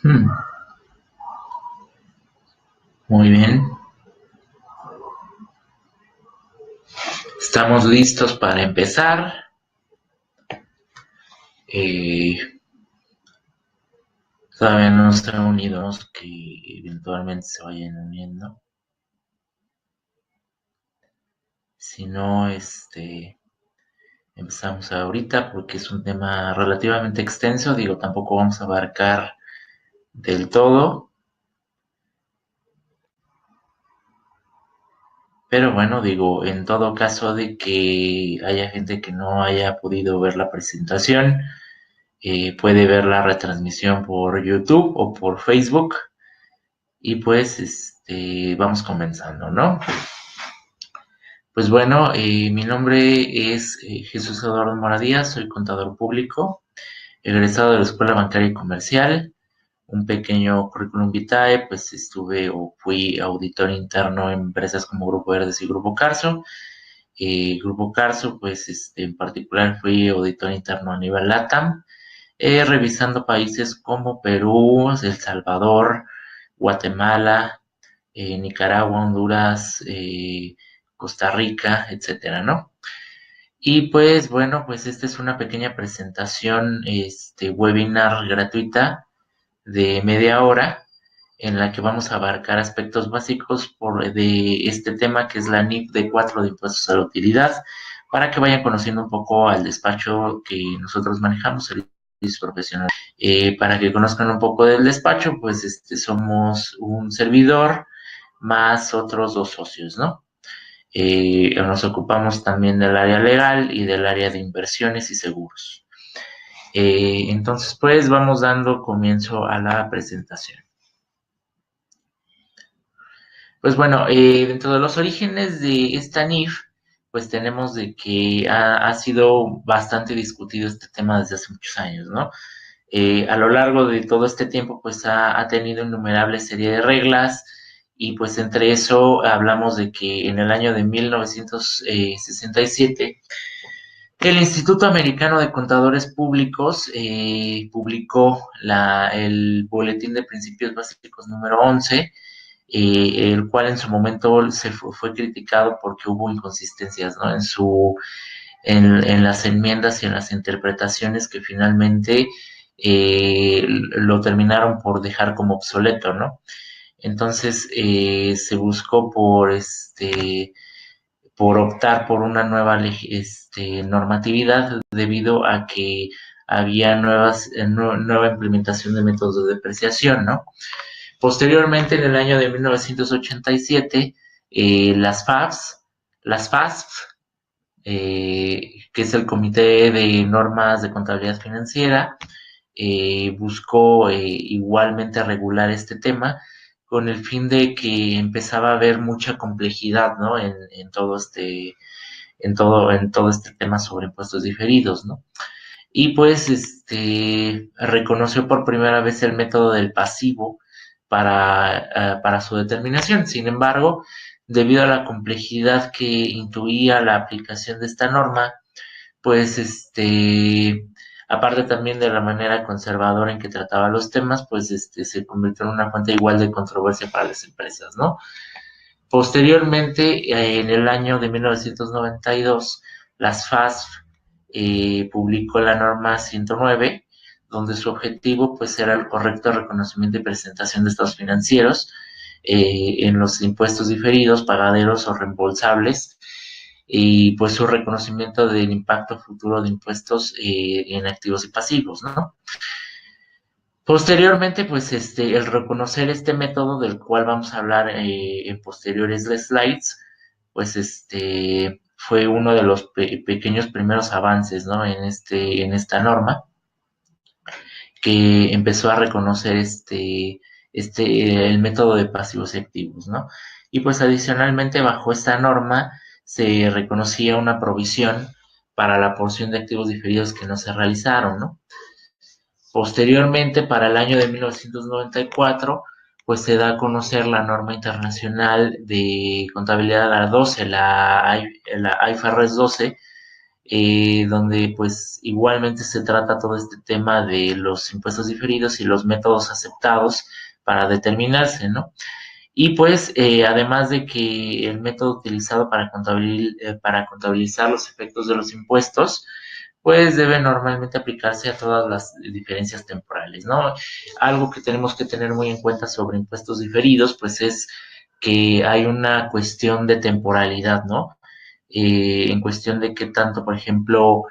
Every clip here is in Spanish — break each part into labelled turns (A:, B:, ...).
A: Hmm, Muy bien, estamos listos para empezar. Eh, Todavía no se han unido los que eventualmente se vayan uniendo. Si no, empezamos ahorita porque es un tema relativamente extenso. Digo, tampoco vamos a abarcar del todo. Pero bueno, digo, en todo caso de que haya gente que no haya podido ver la presentación, puede ver la retransmisión por YouTube o por Facebook. Y pues vamos comenzando, ¿no? Pues bueno, mi nombre es Jesús Eduardo Moradías, soy contador público, egresado de la Escuela Bancaria y Comercial, un pequeño currículum vitae, pues estuve o fui auditor interno en empresas como Grupo Verdes y Grupo Carso. Grupo Carso, pues en particular fui auditor interno a nivel LATAM, revisando países como Perú, El Salvador, Guatemala, Nicaragua, Honduras, Costa Rica, etcétera, ¿no? Y pues bueno, pues esta es una pequeña presentación, webinar gratuita de media hora en la que vamos a abarcar aspectos básicos de este tema que es la NIF de 4 de impuestos a la utilidad, para que vayan conociendo un poco al despacho que nosotros manejamos, el profesional. Para que conozcan un poco del despacho, pues somos un servidor más otros dos socios, ¿no? Nos ocupamos también del área legal y del área de inversiones y seguros. Entonces, pues vamos dando comienzo a la presentación. Pues bueno, dentro de los orígenes de esta NIF, pues tenemos de que ha sido bastante discutido este tema desde hace muchos años, ¿no? A lo largo de todo este tiempo, pues ha tenido innumerable serie de reglas y pues entre eso hablamos de que en el año de 1967 el Instituto Americano de Contadores Públicos publicó el Boletín de Principios Básicos número 11, el cual en su momento fue criticado porque hubo inconsistencias, ¿no? En las enmiendas y en las interpretaciones que finalmente lo terminaron por dejar como obsoleto, ¿no? Entonces se buscó por optar por una nueva normatividad debido a que había nueva implementación de métodos de depreciación, ¿no? Posteriormente, en el año de 1987, las FASF, que es el Comité de Normas de Contabilidad Financiera, buscó igualmente regular este tema con el fin de que empezaba a haber mucha complejidad, ¿no? En todo este tema sobre impuestos diferidos, ¿no? Y pues reconoció por primera vez el método del pasivo para su determinación. Sin embargo, debido a la complejidad que intuía la aplicación de esta norma, pues aparte también de la manera conservadora en que trataba los temas, pues se convirtió en una fuente igual de controversia para las empresas, ¿no? Posteriormente, en el año de 1992, las FASF publicó la norma 109, donde su objetivo pues era el correcto reconocimiento y presentación de estados financieros en los impuestos diferidos, pagaderos o reembolsables, y pues su reconocimiento del impacto futuro de impuestos en activos y pasivos, ¿no? Posteriormente, pues el reconocer este método del cual vamos a hablar en posteriores slides, pues fue uno de los pequeños primeros avances, ¿no? En esta norma, que empezó a reconocer el método de pasivos y activos, ¿no? Y pues adicionalmente bajo esta norma se reconocía una provisión para la porción de activos diferidos que no se realizaron, ¿no? Posteriormente, para el año de 1994, pues se da a conocer la norma internacional de contabilidad a 12, la IFRS 12, donde pues igualmente se trata todo este tema de los impuestos diferidos y los métodos aceptados para determinarse, ¿no? Y pues, además de que el método utilizado para contabilizar los efectos de los impuestos, pues debe normalmente aplicarse a todas las diferencias temporales, ¿no? Algo que tenemos que tener muy en cuenta sobre impuestos diferidos, pues es que hay una cuestión de temporalidad, ¿no? En cuestión de que tanto, por ejemplo,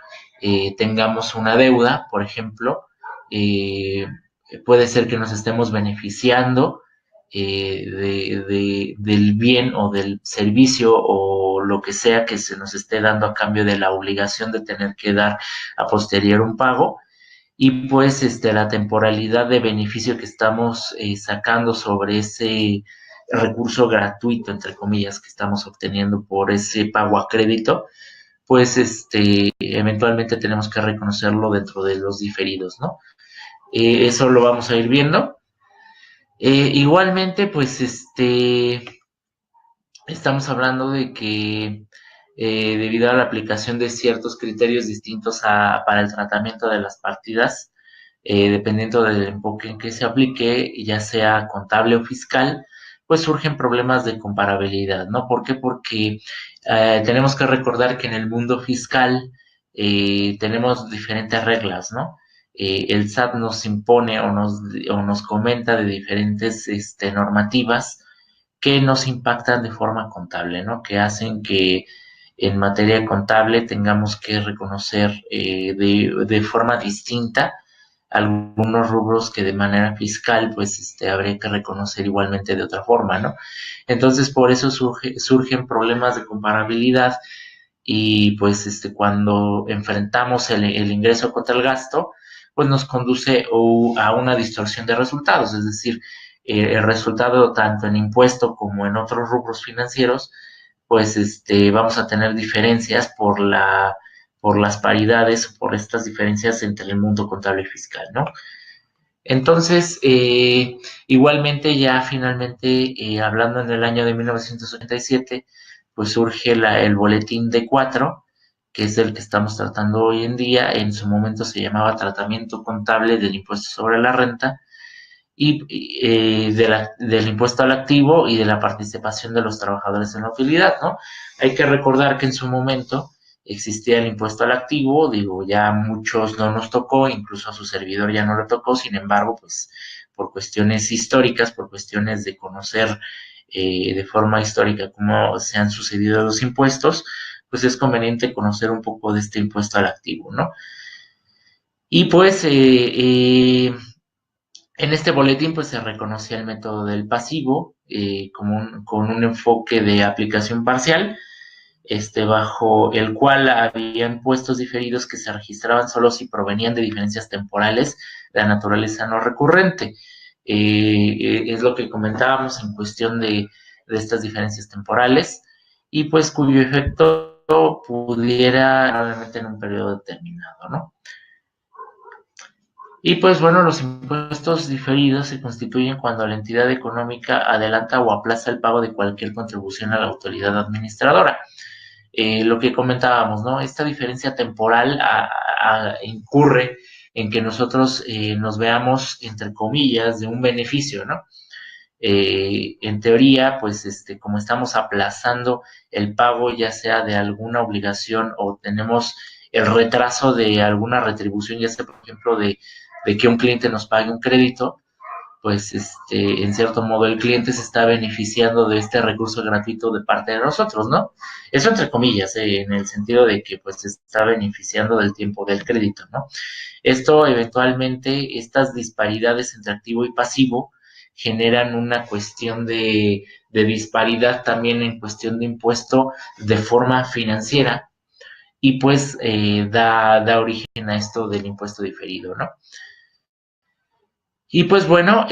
A: tengamos una deuda, por ejemplo, eh, puede ser que nos estemos beneficiando del bien o del servicio o lo que sea que se nos esté dando a cambio de la obligación de tener que dar a posterior un pago y pues la temporalidad de beneficio que estamos sacando sobre ese recurso gratuito, entre comillas, que estamos obteniendo por ese pago a crédito, pues eventualmente tenemos que reconocerlo dentro de los diferidos, ¿no? Eso lo vamos a ir viendo. Igualmente, pues estamos hablando de que debido a la aplicación de ciertos criterios distintos para el tratamiento de las partidas, dependiendo del enfoque en que se aplique, ya sea contable o fiscal, pues surgen problemas de comparabilidad, ¿no? ¿Por qué? Porque tenemos que recordar que en el mundo fiscal tenemos diferentes reglas, ¿no? El SAT nos impone o nos comenta de diferentes normativas que nos impactan de forma contable, ¿no? Que hacen que en materia contable tengamos que reconocer de forma distinta algunos rubros que de manera fiscal pues habría que reconocer igualmente de otra forma, ¿no? Entonces por eso surgen problemas de comparabilidad y pues cuando enfrentamos el ingreso contra el gasto, pues nos conduce a una distorsión de resultados, es decir, el resultado tanto en impuesto como en otros rubros financieros, pues vamos a tener diferencias por las paridades o por estas diferencias entre el mundo contable y fiscal, ¿no? Entonces, igualmente ya finalmente, hablando en el año de 1987, pues surge el boletín D4, que es el que estamos tratando hoy en día. En su momento se llamaba Tratamiento Contable del Impuesto sobre la Renta y del impuesto al activo y de la participación de los trabajadores en la utilidad, ¿no? Hay que recordar que en su momento existía el impuesto al activo, digo, ya a muchos no nos tocó, incluso a su servidor ya no le tocó, sin embargo, pues por cuestiones históricas, por cuestiones de conocer de forma histórica cómo se han sucedido los impuestos, pues es conveniente conocer un poco de este impuesto al activo, ¿no? Y pues en este boletín pues se reconocía el método del pasivo con un enfoque de aplicación parcial, bajo el cual había impuestos diferidos que se registraban solo si provenían de diferencias temporales de naturaleza no recurrente. Es lo que comentábamos en cuestión de estas diferencias temporales y pues cuyo efecto pudiera probablemente en un periodo determinado, ¿no? Y pues bueno, los impuestos diferidos se constituyen cuando la entidad económica adelanta o aplaza el pago de cualquier contribución a la autoridad administradora. Lo que comentábamos, ¿no? Esta diferencia temporal incurre en que nosotros nos veamos, entre comillas, de un beneficio, ¿no? En teoría, pues como estamos aplazando el pago ya sea de alguna obligación o tenemos el retraso de alguna retribución, ya sea por ejemplo de que un cliente nos pague un crédito, pues en cierto modo el cliente se está beneficiando de este recurso gratuito de parte de nosotros, ¿no? Eso entre comillas, en el sentido de que pues se está beneficiando del tiempo del crédito, ¿no? Esto eventualmente, estas disparidades entre activo y pasivo generan una cuestión de disparidad también en cuestión de impuesto de forma financiera y pues da origen a esto del impuesto diferido, ¿no? Y pues bueno,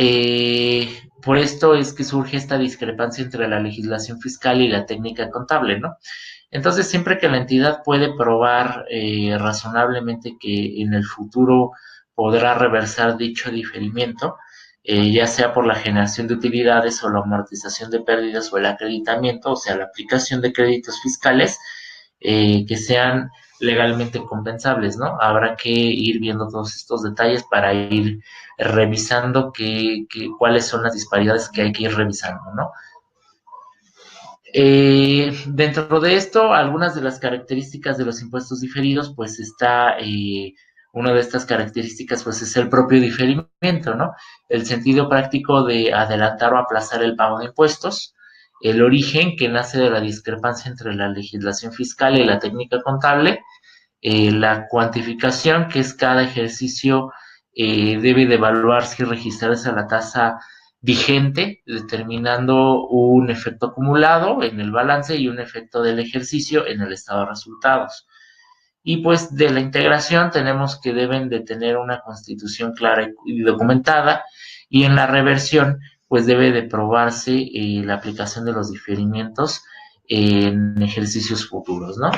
A: por esto es que surge esta discrepancia entre la legislación fiscal y la técnica contable, ¿no? Entonces, siempre que la entidad puede probar razonablemente que en el futuro podrá reversar dicho diferimiento, ya sea por la generación de utilidades o la amortización de pérdidas o el acreditamiento, o sea, la aplicación de créditos fiscales que sean legalmente compensables, ¿no? Habrá que ir viendo todos estos detalles para ir revisando cuáles son las disparidades que hay que ir revisando, ¿no? Dentro de esto, algunas de las características de los impuestos diferidos, pues está, una de estas características, pues es el propio diferimiento, ¿no? El sentido práctico de adelantar o aplazar el pago de impuestos, el origen que nace de la discrepancia entre la legislación fiscal y la técnica contable, la cuantificación, que es cada ejercicio debe de evaluarse y registrarse a la tasa vigente, determinando un efecto acumulado en el balance y un efecto del ejercicio en el estado de resultados. Y pues de la integración tenemos que deben de tener una constitución clara y documentada, y en la reversión pues debe de probarse la aplicación de los diferimientos en ejercicios futuros, ¿no?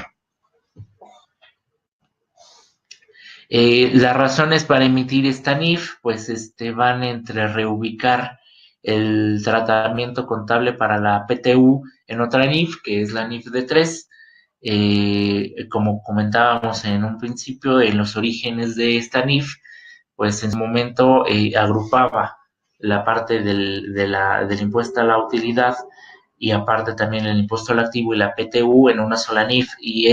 A: Las razones para emitir esta NIF, pues van entre reubicar el tratamiento contable para la PTU en otra NIF, que es la NIF de 3. Como comentábamos en un principio, en los orígenes de esta NIF, pues en su momento agrupaba la parte del impuesto a la utilidad y aparte también el impuesto al activo y la PTU en una sola NIF, y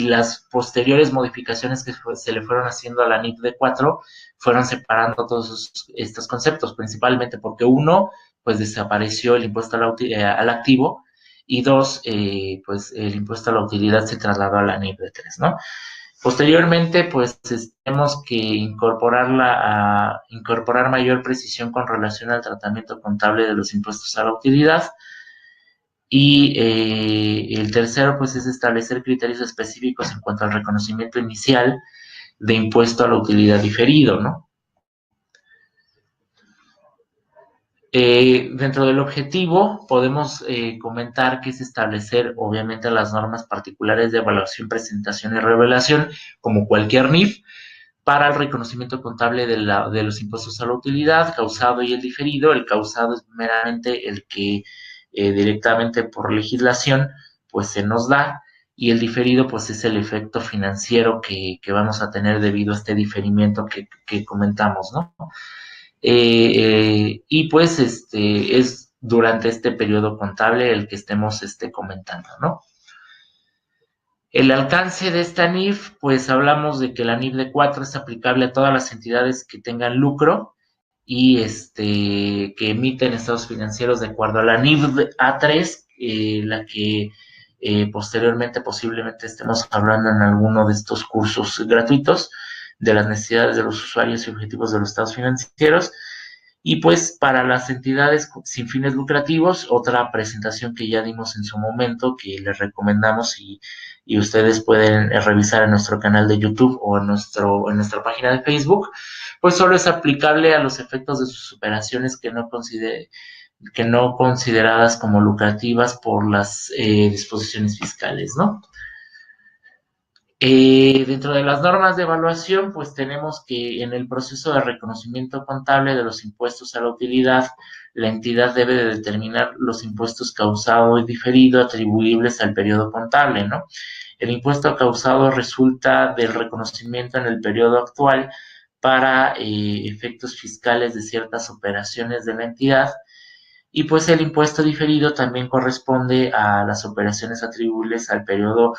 A: las posteriores modificaciones que se le fueron haciendo a la NIF de 4 fueron separando todos estos conceptos, principalmente porque uno, pues desapareció el impuesto al activo, y dos, pues el impuesto a la utilidad se trasladó a la NIF de 3, ¿no? Posteriormente, pues tenemos que incorporar mayor precisión con relación al tratamiento contable de los impuestos a la utilidad. Y el tercero, pues, es establecer criterios específicos en cuanto al reconocimiento inicial de impuesto a la utilidad diferido, ¿no? Dentro del objetivo, podemos comentar que es establecer, obviamente, las normas particulares de evaluación, presentación y revelación, como cualquier NIF, para el reconocimiento contable de los impuestos a la utilidad, causado y el diferido. El causado es meramente el que directamente por legislación pues se nos da, y el diferido pues es el efecto financiero que vamos a tener debido a este diferimiento que comentamos, ¿no? Y pues es durante este periodo contable el que estemos comentando, ¿no? El alcance de esta NIF, pues hablamos de que la NIF de 4 es aplicable a todas las entidades que tengan lucro y que emiten estados financieros de acuerdo a la NIF A3, la que posteriormente posiblemente estemos hablando en alguno de estos cursos gratuitos de las necesidades de los usuarios y objetivos de los estados financieros. Y pues para las entidades sin fines lucrativos, otra presentación que ya dimos en su momento, que les recomendamos, y ustedes pueden revisar en nuestro canal de YouTube o en nuestra página de Facebook, pues solo es aplicable a los efectos de sus operaciones que no consideradas como lucrativas por las disposiciones fiscales, ¿no? Dentro de las normas de evaluación, pues tenemos que en el proceso de reconocimiento contable de los impuestos a la utilidad, la entidad debe de determinar los impuestos causado y diferido atribuibles al periodo contable, ¿no? El impuesto causado resulta del reconocimiento en el periodo actual para efectos fiscales de ciertas operaciones de la entidad, y pues el impuesto diferido también corresponde a las operaciones atribuibles al periodo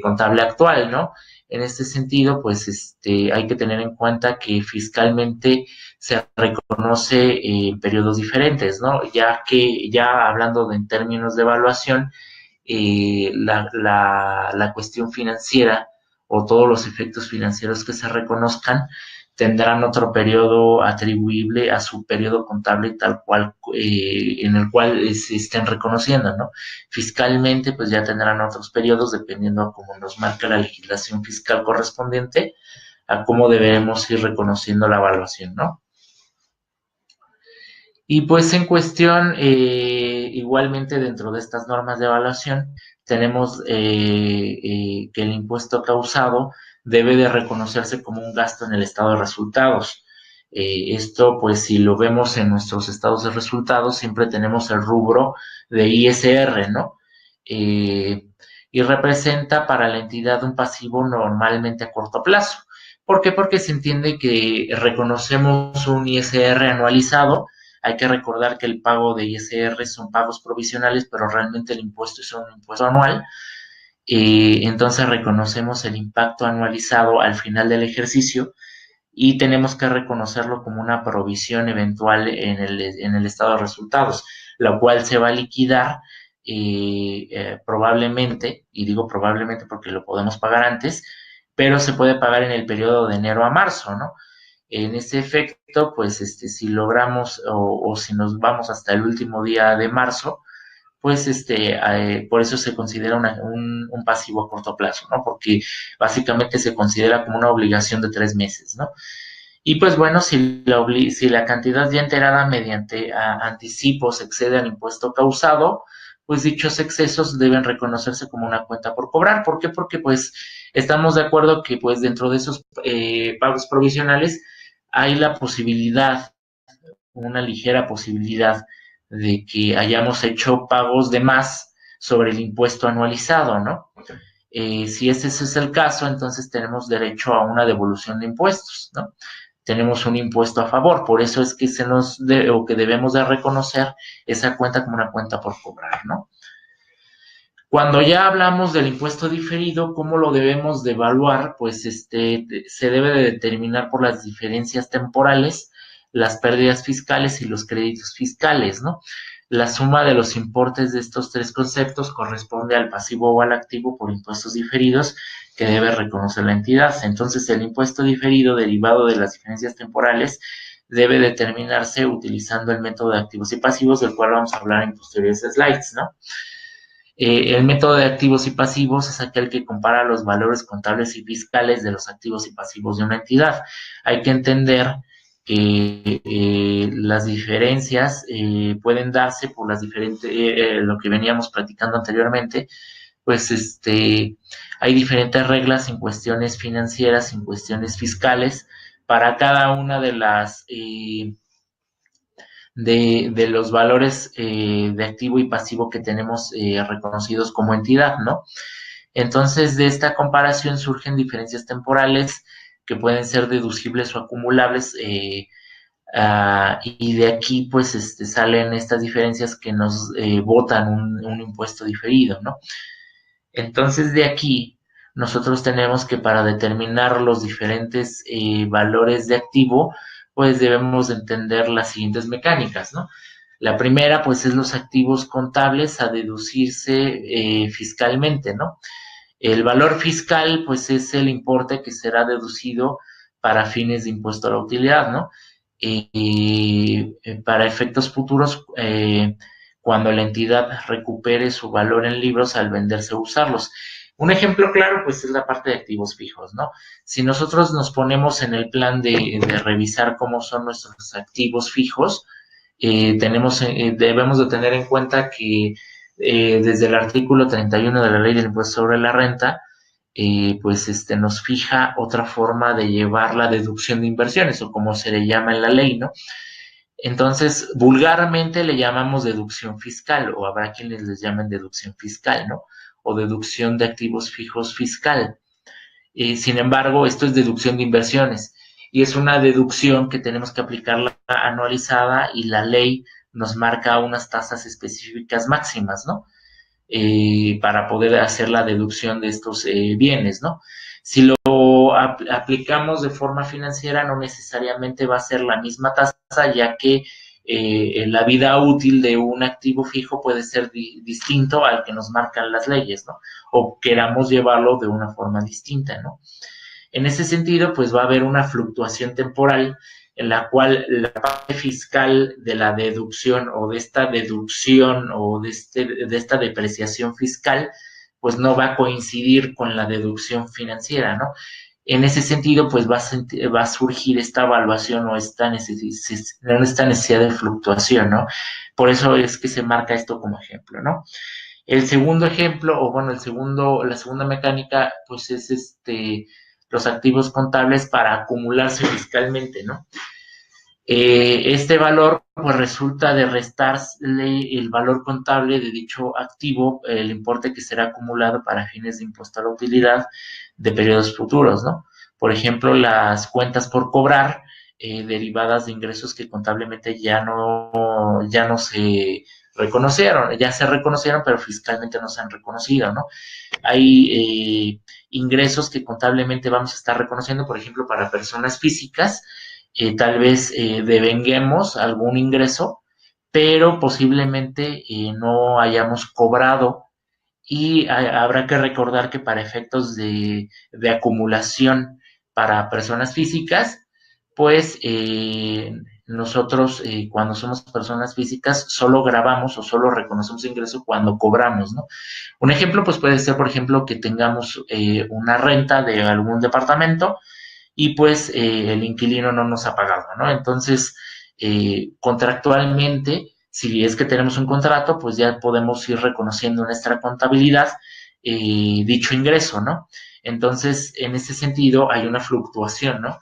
A: contable actual, ¿no? En este sentido, pues hay que tener en cuenta que fiscalmente se reconoce en periodos diferentes, ¿no? Ya que, ya hablando en términos de evaluación, la cuestión financiera o todos los efectos financieros que se reconozcan tendrán otro periodo atribuible a su periodo contable tal cual, en el cual se estén reconociendo, ¿no? Fiscalmente, pues ya tendrán otros periodos dependiendo a cómo nos marca la legislación fiscal correspondiente, a cómo debemos ir reconociendo la evaluación, ¿no? Y pues en cuestión, igualmente dentro de estas normas de evaluación, tenemos que el impuesto causado debe de reconocerse como un gasto en el estado de resultados. Esto, pues si lo vemos en nuestros estados de resultados, siempre tenemos el rubro de ISR, ¿no? Eh, y representa para la entidad un pasivo normalmente a corto plazo. ¿Por qué? Porque se entiende que reconocemos un ISR anualizado. Hay que recordar que el pago de ISR son pagos provisionales, pero realmente el impuesto es un impuesto anual. Entonces reconocemos el impacto anualizado al final del ejercicio y tenemos que reconocerlo como una provisión eventual en el estado de resultados, la cual se va a liquidar probablemente, y digo probablemente porque lo podemos pagar antes, pero se puede pagar en el periodo de enero a marzo, ¿no? En ese efecto, pues si logramos o si nos vamos hasta el último día de marzo, pues por eso se considera un pasivo a corto plazo, ¿no? Porque básicamente se considera como una obligación de 3 meses, ¿no? Y pues bueno, si la cantidad ya enterada mediante anticipos excede al impuesto causado, pues dichos excesos deben reconocerse como una cuenta por cobrar. ¿Por qué? Porque pues estamos de acuerdo que pues dentro de esos pagos provisionales hay la posibilidad, una ligera posibilidad de que hayamos hecho pagos de más sobre el impuesto anualizado, ¿no? Si ese es el caso, entonces tenemos derecho a una devolución de impuestos, ¿no? Tenemos un impuesto a favor, por eso es que o que debemos de reconocer esa cuenta como una cuenta por cobrar, ¿no? Cuando ya hablamos del impuesto diferido, ¿cómo lo debemos de evaluar? Pues se debe de determinar por las diferencias temporales, las pérdidas fiscales y los créditos fiscales, ¿no? La suma de los importes de estos tres conceptos corresponde al pasivo o al activo por impuestos diferidos que debe reconocer la entidad. Entonces, el impuesto diferido derivado de las diferencias temporales debe determinarse utilizando el método de activos y pasivos, del cual vamos a hablar en posteriores slides, ¿no? El método de activos y pasivos es aquel que compara los valores contables y fiscales de los activos y pasivos de una entidad. Hay que entender que las diferencias pueden darse por las diferentes, lo que veníamos platicando anteriormente, pues hay diferentes reglas en cuestiones financieras, en cuestiones fiscales, para cada una de las de los valores de activo y pasivo que tenemos reconocidos como entidad, ¿no? Entonces, de esta comparación surgen diferencias temporales que pueden ser deducibles o acumulables, y de aquí, pues, salen estas diferencias que nos botan un impuesto diferido, ¿no? Entonces, de aquí, nosotros tenemos que para determinar los diferentes valores de activo, pues debemos entender las siguientes mecánicas, ¿no? La primera, pues, es los activos contables a deducirse fiscalmente, ¿no? El valor fiscal, pues, es el importe que será deducido para fines de impuesto a la utilidad, ¿no? Para efectos futuros, cuando la entidad recupere su valor en libros al venderse o usarlos. Un ejemplo claro, pues, es la parte de activos fijos, ¿no? Si nosotros nos ponemos en el plan de revisar cómo son nuestros activos fijos, debemos de tener en cuenta que desde el artículo 31 de la Ley del Impuesto sobre la Renta, pues nos fija otra forma de llevar la deducción de inversiones, o como se le llama en la ley, ¿no? Entonces, vulgarmente le llamamos deducción fiscal, o habrá quienes les llamen deducción fiscal, ¿no? O deducción de activos fijos fiscal. Sin embargo, esto es deducción de inversiones y es una deducción que tenemos que aplicarla anualizada y la ley nos marca unas tasas específicas máximas, ¿no? Para poder hacer la deducción de estos bienes, ¿no? Si lo aplicamos de forma financiera, no necesariamente va a ser la misma tasa, ya que la vida útil de un activo fijo puede ser distinto al que nos marcan las leyes, ¿no? O queramos llevarlo de una forma distinta, ¿no? En ese sentido, pues va a haber una fluctuación temporal en la cual la parte fiscal de la deducción o de esta deducción o de esta depreciación fiscal, pues no va a coincidir con la deducción financiera, ¿no? En ese sentido, pues va a surgir esta evaluación o esta necesidad de fluctuación, ¿no? Por eso es que se marca esto como ejemplo, ¿no? El segundo ejemplo, o bueno, la segunda mecánica, pues es los activos contables para acumularse fiscalmente, ¿no? Este valor pues resulta de restarle el valor contable de dicho activo, el importe que será acumulado para fines de impuesto a la utilidad de periodos futuros, ¿no? Por ejemplo, las cuentas por cobrar derivadas de ingresos que contablemente ya no se reconocieron, ya se reconocieron, pero fiscalmente no se han reconocido, ¿no? Hay ingresos que contablemente vamos a estar reconociendo, por ejemplo, para personas físicas, tal vez devenguemos algún ingreso, pero posiblemente no hayamos cobrado y habrá que recordar que para efectos de acumulación para personas físicas, pues nosotros cuando somos personas físicas solo grabamos o solo reconocemos ingreso cuando cobramos, ¿no? Un ejemplo pues puede ser, por ejemplo, que tengamos una renta de algún departamento y pues el inquilino no nos ha pagado, ¿no? Entonces, contractualmente, si es que tenemos un contrato, pues ya podemos ir reconociendo en nuestra contabilidad dicho ingreso, ¿no? Entonces, en ese sentido, hay una fluctuación, ¿no?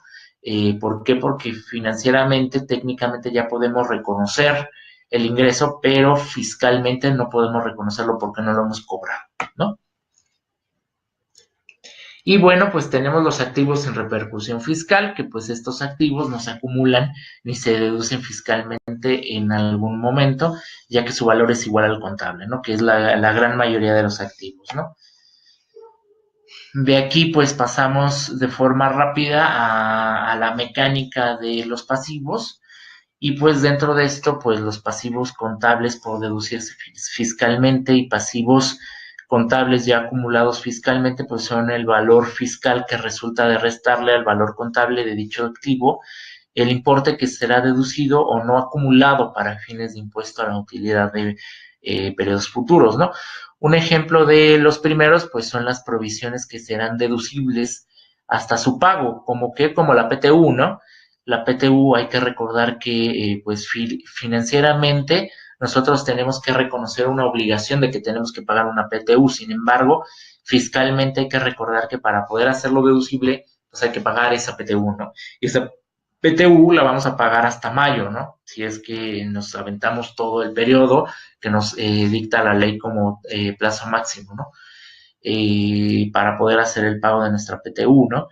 A: ¿Por qué? Porque financieramente, técnicamente ya podemos reconocer el ingreso, pero fiscalmente no podemos reconocerlo porque no lo hemos cobrado, ¿no? Y bueno, pues tenemos los activos en repercusión fiscal, que pues estos activos no se acumulan ni se deducen fiscalmente en algún momento, ya que su valor es igual al contable, ¿no? Que es la gran mayoría de los activos, ¿no? De aquí pues pasamos de forma rápida a la mecánica de los pasivos y pues dentro de esto pues los pasivos contables por deducirse fiscalmente y pasivos contables ya acumulados fiscalmente pues son el valor fiscal que resulta de restarle al valor contable de dicho activo el importe que será deducido o no acumulado para fines de impuesto a la utilidad de periodos futuros, ¿no? Un ejemplo de los primeros, pues son las provisiones que serán deducibles hasta su pago, como la PTU, ¿no? La PTU hay que recordar que, pues financieramente nosotros tenemos que reconocer una obligación de que tenemos que pagar una PTU, sin embargo, fiscalmente hay que recordar que para poder hacerlo deducible, pues hay que pagar esa PTU, ¿no? Y esa PTU la vamos a pagar hasta mayo, ¿no? Si es que nos aventamos todo el periodo que nos dicta la ley como plazo máximo, ¿no? Para poder hacer el pago de nuestra PTU, ¿no?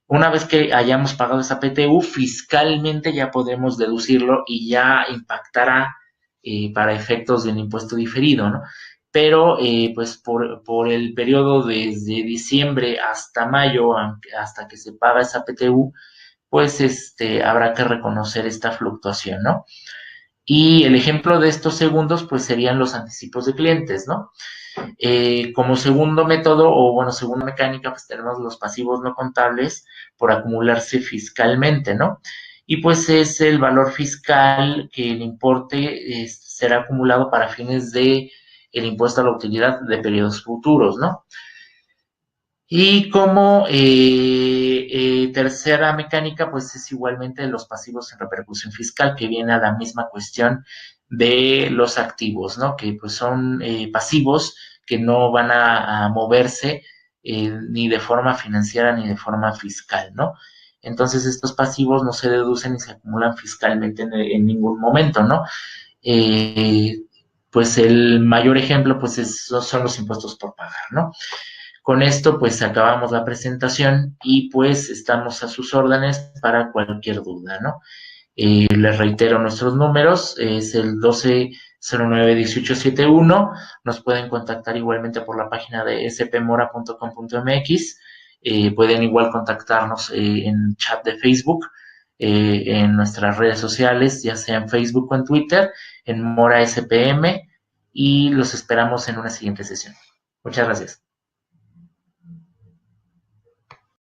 A: Una vez que hayamos pagado esa PTU, fiscalmente ya podemos deducirlo y ya impactará para efectos del impuesto diferido, ¿no? Pero pues por el periodo desde diciembre hasta mayo, hasta que se paga esa PTU, pues habrá que reconocer esta fluctuación, ¿no? Y el ejemplo de estos segundos, pues serían los anticipos de clientes, ¿no? Como segundo método, o bueno, segunda mecánica, pues tenemos los pasivos no contables por acumularse fiscalmente, ¿no? Y pues es el valor fiscal que el importe será acumulado para fines de el impuesto a la utilidad de periodos futuros, ¿no? Y como tercera mecánica, pues es igualmente los pasivos en repercusión fiscal, que viene a la misma cuestión de los activos, ¿no? Que pues son pasivos que no van a moverse ni de forma financiera ni de forma fiscal, ¿no? Entonces estos pasivos no se deducen ni se acumulan fiscalmente en ningún momento, ¿no? Eh, pues el mayor ejemplo pues son los impuestos por pagar, ¿no? Con esto, pues acabamos la presentación y pues estamos a sus órdenes para cualquier duda, ¿no? Les reitero nuestros números, es el 1209-1871, nos pueden contactar igualmente por la página de spmora.com.mx, pueden igual contactarnos en chat de Facebook, en nuestras redes sociales, ya sea en Facebook o en Twitter, en Mora SPM, y los esperamos en una siguiente sesión. Muchas gracias.